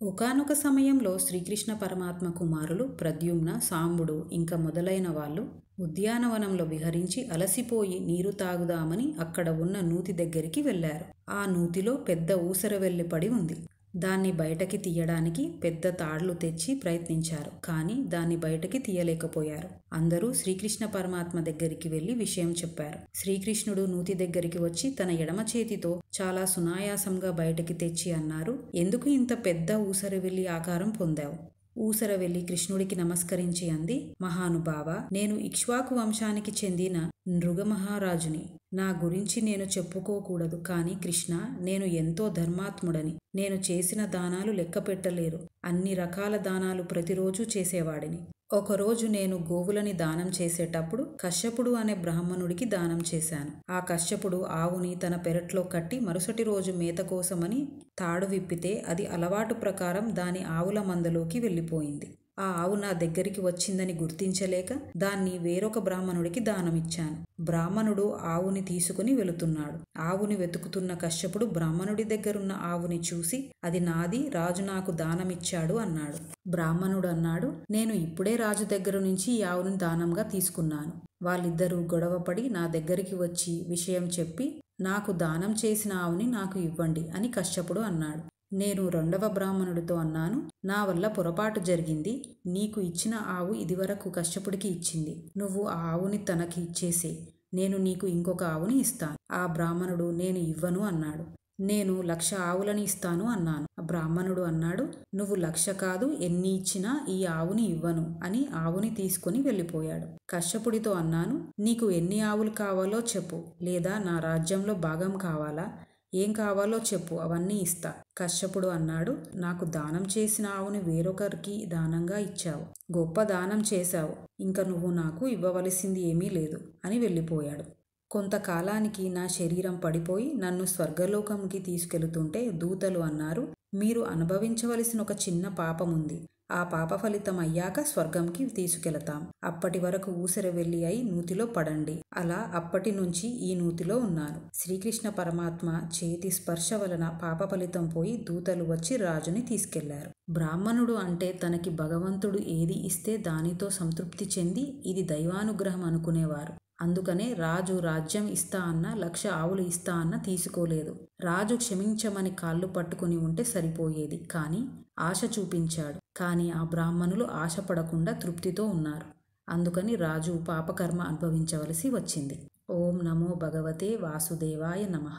ఒకానొక సమయంలో శ్రీకృష్ణ పరమాత్మ కుమారులు ప్రద్యుమ్న, సాంబుడు ఇంకా మొదలైన వాళ్ళు ఉద్యానవనంలో విహరించి అలసిపోయి నీరు తాగుదామని అక్కడ ఉన్న నూతి దగ్గరికి వెళ్ళారు. ఆ నూతిలో పెద్ద ఊసరవెల్లి పడి ఉంది. దాన్ని బయటకి తీయడానికి పెద్ద తాళ్లు తెచ్చి ప్రయత్నించారు. కానీ దాన్ని బయటకి తీయలేకపోయారు. అందరూ శ్రీకృష్ణ పరమాత్మ దగ్గరికి వెళ్ళి విషయం చెప్పారు. శ్రీకృష్ణుడు నూతి దగ్గరికి వచ్చి తన ఎడమ చేతితో చాలా సునాయాసంగా బయటకి తెచ్చి అన్నారు, ఎందుకు ఇంత పెద్ద ఊసరవెల్లి ఆకారం పొందావు? ఊసరవెల్లి కృష్ణుడికి నమస్కరించి అంది, మహానుభావ, నేను ఇక్ష్వాకు వంశానికి చెందిన నృగమహారాజుని. నా గురించి నేను చెప్పుకోకూడదు, కానీ కృష్ణ, నేను ఎంతో ధర్మాత్ముడని. నేను చేసిన దానాలు లెక్క పెట్టలేరు. అన్ని రకాల దానాలు ప్రతిరోజు చేసేవాడిని. ఒకరోజు నేను గోవులని దానం చేసేటప్పుడు కశ్యపుడు అనే బ్రాహ్మణుడికి దానం చేశాను. ఆ కశ్యపుడు ఆవుని తన పెరట్లో కట్టి మరుసటి రోజు మేత కోసమని తాడు విప్పితే అది అలవాటు ప్రకారం దాని ఆవుల మందలోకి వెళ్ళిపోయింది. ఆ ఆవు నా దగ్గరికి వచ్చిందని గుర్తించలేక దాన్ని వేరొక బ్రాహ్మణుడికి దానమిచ్చాను. బ్రాహ్మణుడు ఆవుని తీసుకుని వెళుతున్నాడు. ఆవుని వెతుకుతున్న కశ్యపుడు బ్రాహ్మణుడి దగ్గరున్న ఆవుని చూసి, అది నాది, రాజు నాకు దానమిచ్చాడు అన్నాడు. బ్రాహ్మణుడు అన్నాడు, నేను ఇప్పుడే రాజు దగ్గర నుంచి ఈ ఆవుని దానంగా తీసుకున్నాను. వాళ్ళిద్దరూ గొడవపడి నా దగ్గరికి వచ్చి విషయం చెప్పి, నాకు దానం చేసిన ఆవుని నాకు ఇవ్వండి అని కశ్యపుడు అన్నాడు. నేను రెండవ బ్రాహ్మణుడితో అన్నాను, నా వల్ల పొరపాటు జరిగింది. నీకు ఇచ్చిన ఆవు ఇదివరకు కశ్యపుడికి ఇచ్చింది. నువ్వు ఆ ఆవుని తనకి ఇచ్చేసే. నేను నీకు ఇంకొక ఆవుని ఇస్తాను. ఆ బ్రాహ్మణుడు నేను ఇవ్వను అన్నాడు. నేను 1,00,000 ఆవులని ఇస్తాను అన్నాను. ఆ బ్రాహ్మణుడు అన్నాడు, నువ్వు 1,00,000 కాదు, ఎన్ని ఇచ్చినా ఈ ఆవుని ఇవ్వను అని ఆవుని తీసుకుని వెళ్ళిపోయాడు. కశ్యపుడితో అన్నాను, నీకు ఎన్ని ఆవులు కావాలో చెప్పు, లేదా నా రాజ్యంలో భాగం కావాలా? ఏం కావాలో చెప్పు, అవన్నీ ఇస్తా. కశ్యపుడు అన్నాడు, నాకు దానం చేసిన ఆవుని వేరొకరికి దానంగా ఇచ్చావు. గొప్ప దానం చేశావు. ఇంక నువ్వు నాకు ఇవ్వవలసింది ఏమీ లేదు అని వెళ్ళిపోయాడు. కొంతకాలానికి నా శరీరం పడిపోయి నన్ను స్వర్గలోకంకి తీసుకెళుతుంటే దూతలు అన్నారు, మీరు అనుభవించవలసిన ఒక చిన్న పాపముంది. ఆ పాప ఫలితం అయ్యాక స్వర్గంకి తీసుకెళతాం. అప్పటి వరకు ఊసరవెల్లి అయి నూతిలో పడండి. అలా అప్పటి నుంచి ఈ నూతిలో ఉన్నాను. శ్రీకృష్ణ పరమాత్మ చేతి స్పర్శ వలన పాప ఫలితం పోయి దూతలు వచ్చి రాజుని తీసుకెళ్లారు. బ్రాహ్మణుడు అంటే తనకి భగవంతుడు ఏది ఇస్తే దానితో సంతృప్తి చెంది ఇది దైవానుగ్రహం అనుకునేవారు. అందుకనే రాజు రాజ్యం ఇస్తా అన్న 1,00,000 ఆవులు ఇస్తా అన్న తీసుకోలేదు. రాజు క్షమించమని కాళ్ళు పట్టుకుని ఉంటే సరిపోయేది, కానీ ఆశ చూపించాడు. కానీ ఆ బ్రాహ్మణులు ఆశపడకుండా తృప్తితో ఉన్నారు. అందుకని రాజు పాపకర్మ అనుభవించవలసి వచ్చింది. ఓం నమో భగవతే వాసుదేవాయ నమః.